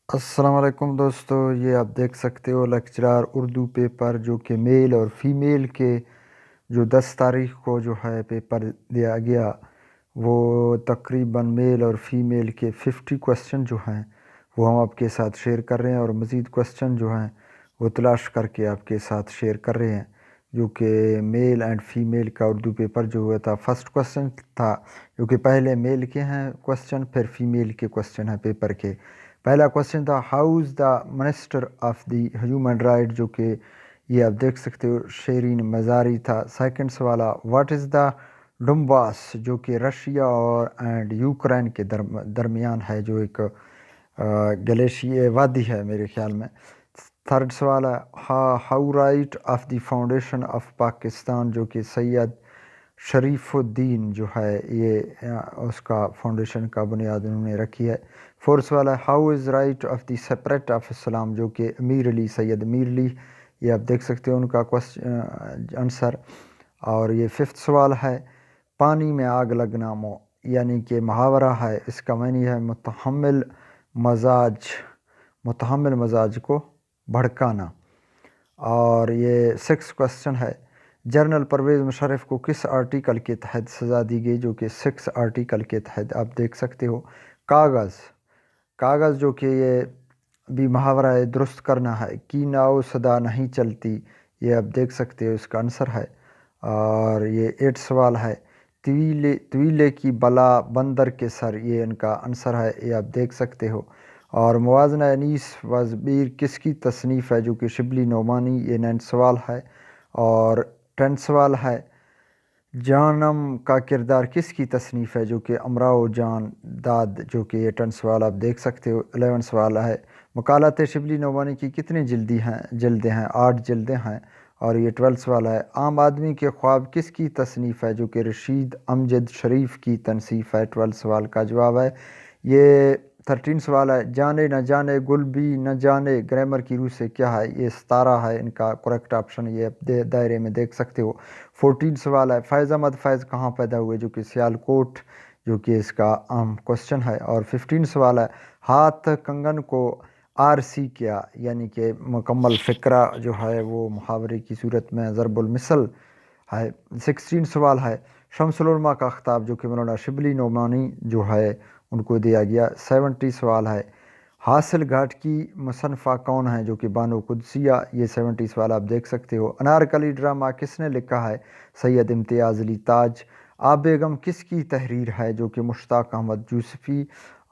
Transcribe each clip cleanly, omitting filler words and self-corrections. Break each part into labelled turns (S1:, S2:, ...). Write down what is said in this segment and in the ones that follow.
S1: السلام علیکم دوستو، یہ آپ دیکھ سکتے ہو لیکچرار اردو پیپر جو کہ میل اور فیمیل کے جو 10 تاریخ کو جو ہے پیپر دیا گیا، وہ تقریباً میل اور فیمیل کے 50 کوسچن جو ہیں وہ ہم آپ کے ساتھ شیئر کر رہے ہیں، اور مزید کوسچن جو ہیں وہ تلاش کر کے آپ کے ساتھ شیئر کر رہے ہیں، جو کہ میل اینڈ فیمیل کا اردو پیپر جو ہوا تھا۔ فرسٹ کوسچن تھا جو کہ پہلے میل کے ہیں کوسچن، پھر فیمیل کے کوسچن ہیں پیپر کے۔ پہلا کوسچن تھا how is the minister of the human right, جو کہ یہ آپ دیکھ سکتے ہو شیرین مزاری تھا۔ سیکنڈ سوالا واٹ از دا ڈونباس، جو کہ رشیا اور اینڈ یوکرین کے درمیان ہے، جو ایک گلیشیائی وادی ہے میرے خیال میں۔ تھرڈ سوال ہے how right of the foundation of Pakistan, جو کہ سید شریف الدین جو ہے یہ اس کا فاؤنڈیشن کا بنیاد انہوں نے رکھی ہے۔ فورتھ سوال ہے how is right of the spirit of Islam, جو کہ امیر علی سید امیر علی، یہ آپ دیکھ سکتے ہو ان کا آنسر۔ اور یہ ففتھ سوال ہے پانی میں آگ لگنا یعنی کہ محاورہ ہے، اس کا معنی ہے متحمل مزاج کو بھڑکانا۔ اور یہ سکس کوسچن ہے جنرل پرویز مشرف کو کس آرٹیکل کے تحت سزا دی گئی، جو کہ 6 آرٹیکل کے تحت آپ دیکھ سکتے ہو۔ کاغذ جو کہ یہ بھی محاورہ ہے، درست کرنا ہے، کی ناؤ صدا نہیں چلتی، یہ آپ دیکھ سکتے ہو اس کا آنسر ہے۔ اور یہ 8 سوال ہے طویلے کی بلا بندر کے سر، یہ ان کا آنسر ہے، یہ آپ دیکھ سکتے ہو۔ اور موازنہ انیس و زبیر کس کی تصنیف ہے، جو کہ شبلی نعمانی، یہ 9 سوال ہے۔ اور 10 سوال ہے جانم کا کردار کس کی تصنیف ہے، جو کہ امراؤ جان داد، جو کہ یہ 10 سوال آپ دیکھ سکتے ہو۔ 11 سوال ہے مقالات شبلی نعمانی کی کتنی جلدیں ہیں، 8 جلدیں ہیں۔ اور یہ 12 سوال ہے عام آدمی کے خواب کس کی تصنیف ہے، جو کہ رشید امجد شریف کی تصنیف ہے۔ 12 سوال کا جواب ہے یہ۔ 13 سوال ہے جانے نہ جانے گل بھی نہ جانے گرامر کی روح سے کیا ہے، یہ 17 ہے ان کا کریکٹ آپشن، یہ آپ دائرے میں دیکھ سکتے ہو۔ 14 سوال ہے فیض احمد فیض کہاں پیدا ہوئے، جو کہ سیالکوٹ، جو کہ اس کا عام کوسچن ہے۔ اور 15 سوال ہے ہاتھ کنگن کو آرسی کیا، یعنی کہ مکمل فقرہ جو ہے وہ محاورے کی صورت میں ضرب المثل ہے۔ 16 سوال ہے شمس العلماء کا خطاب، جو کہ مولانا شبلی نعمانی جو ہے ان کو دیا گیا۔ 70 سوال ہے حاصل گھاٹ کی مصنفہ کون ہے، جو کہ بانو قدسیہ، یہ 70 سوال آپ دیکھ سکتے ہو۔ انارکلی ڈرامہ کس نے لکھا ہے، سید امتیاز علی تاج۔ آپ بیگم کس کی تحریر ہے، جو کہ مشتاق احمد یوسفی۔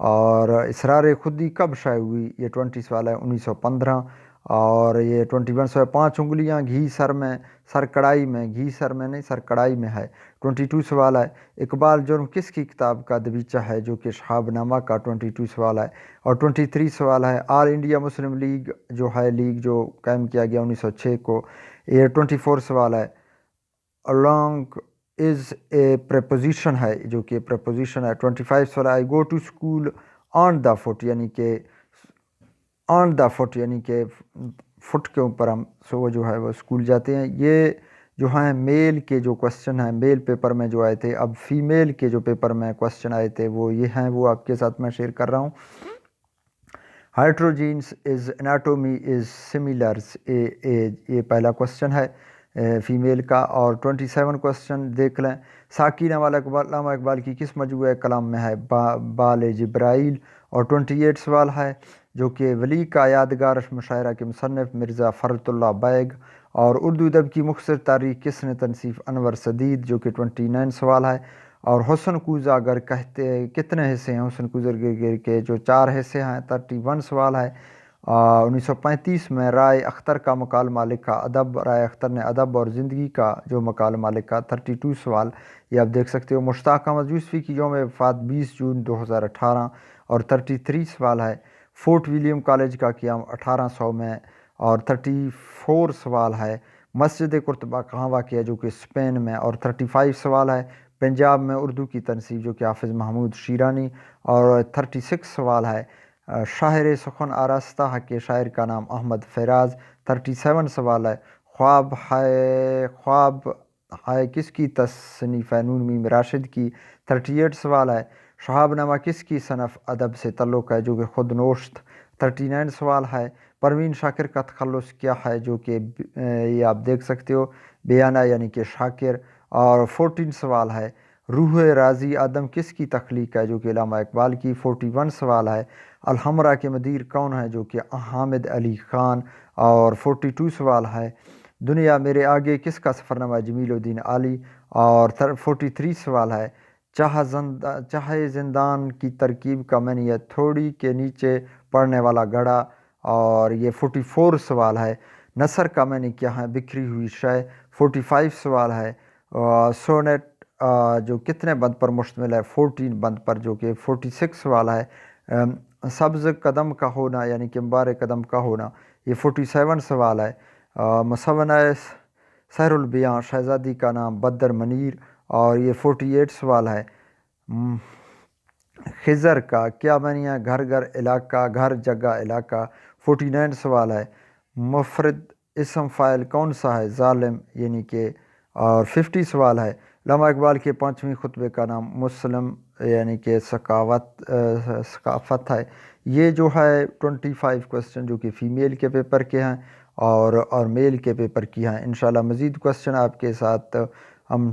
S1: اور اسرار خودی کب شائع ہوئی، یہ 20 سوال ہے 1915۔ اور یہ 21 سوال 5 انگلیاں گھی سر میں سر کڑائی میں، گھی سر میں نہیں سر کڑائی میں ہے۔ 22 سوال ہے اقبال جرم کس کی کتاب کا دبیچہ ہے، جو کہ شہاب نامہ کا 22 سوال ہے۔ اور 23 سوال ہے آل انڈیا مسلم لیگ جو ہے لیگ جو قائم کیا گیا 1906 کو، یہ 24 سوال ہے along از اے پریپوزیشن ہے، جو کہ پریپوزیشن ہے۔ 25 سوال ہے go to school on the foot, یعنی کہ فٹ کے اوپر ہم وہ جو ہے وہ اسکول جاتے ہیں۔ یہ جو ہیں میل کے جو کوسچن ہیں میل پیپر میں جو آئے تھے، اب فیمیل کے جو پیپر میں کوسچن آئے تھے وہ یہ ہیں، وہ آپ کے ساتھ میں شیئر کر رہا ہوں۔ ہائیڈروجینس از اناٹومی از سملرز، یہ پہلا کوسچن ہے فیمیل کا۔ اور 27 کوسچن دیکھ لیں ساکی ناول علامہ اقبال کی کس مجموعہ کلام میں ہے، بال جبرائیل۔ اور 28 سوال ہے جو کہ ولی کا یادگار مشاعرہ کے مصنف مرزا فرت اللہ بیگ۔ اور اردو ادب کی مختصر تاریخ کس نے تنصیف، انور سدید، جو کہ 29 سوال ہے۔ اور حسن کوزہ گر کہتے کتنے حصے ہیں، حسن کوزہ گر کے جو 4 حصے ہیں۔ 31 سوال ہے 1935 میں رائے اختر کا مکالمہ لکھا، رائے اختر نے ادب اور زندگی کا جو مکالمہ لکھا۔ 32 سوال یہ آپ دیکھ سکتے ہو مشتاق احمد یوسفی کی یوم وفات 20 جون 2018۔ اور 33 سوال ہے فورٹ ولیم کالج کا قیام 1800 میں۔ اور 34 سوال ہے مسجد قرطبہ کہاں واقع ہے، جو کہ اسپین میں۔ اور 35 سوال ہے پنجاب میں اردو کی تنصیب، جو کہ حافظ محمود شیرانی۔ اور 36 سوال ہے شاعر سخن آراستہ کے شاعر کا نام احمد فیراز۔ 37 سوال ہے خواب ہے کس کی تصنیف ہے، نون میم راشد کی۔ 38 سوال ہے شہاب نامہ کس کی صنف ادب سے تعلق ہے، جو کہ خود نوشت۔ 39 سوال ہے پروین شاکر کا تخلص کیا ہے، جو کہ یہ آپ دیکھ سکتے ہو بیانہ یعنی کہ شاکر۔ اور 14 سوال ہے روح راضی آدم کس کی تخلیق ہے، جو کہ علامہ اقبال کی۔ 41 سوال ہے الحمرا کے مدیر کون ہے، جو کہ حامد علی خان۔ اور 42 سوال ہے دنیا میرے آگے کس کا سفرنامہ، جمیل الدین عالی۔ اور 43 سوال ہے چاہے زندان کی ترکیب کا معنی ہے تھوڑی کے نیچے پڑنے والا گھڑا۔ اور یہ 44 سوال ہے نثر کا معنی کیا ہے، بکھری ہوئی شے۔ 45 سوال ہے سونیٹ جو کتنے بند پر مشتمل ہے، 14 بند پر، جو کہ 46 سوال ہے سبز قدم کا ہونا یعنی کہ مبارک قدم کا ہونا، یہ 47 سوال ہے مصونہ سحر البیاں شہزادی کا نام بدر منیر۔ اور یہ 48 سوال ہے خضر کا کیا معنی ہے، گھر گھر علاقہ، گھر جگہ علاقہ۔ 49 سوال ہے مفرد اسم فاعل کون سا ہے، ظالم یعنی کہ۔ اور 50 سوال ہے علامہ اقبال کے 5ویں خطبے کا نام مسلم یعنی کہ ثقافت ہے۔ یہ جو ہے 25 کوسچن جو کہ فیمیل کے پیپر کے ہیں اور میل کے پیپر کی ہیں۔ انشاءاللہ مزید کوسچن آپ کے ساتھ ہم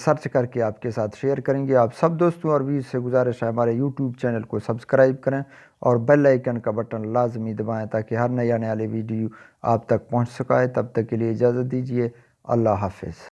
S1: سرچ کر کے آپ کے ساتھ شیئر کریں گے۔ آپ سب دوستوں اور ویز سے گزارش ہے ہمارے یوٹیوب چینل کو سبسکرائب کریں اور بیل آئیکن کا بٹن لازمی دبائیں تاکہ ہر نئی آنے والی ویڈیو آپ تک پہنچ سکے۔ تب تک کے لیے اجازت دیجیے، اللہ حافظ۔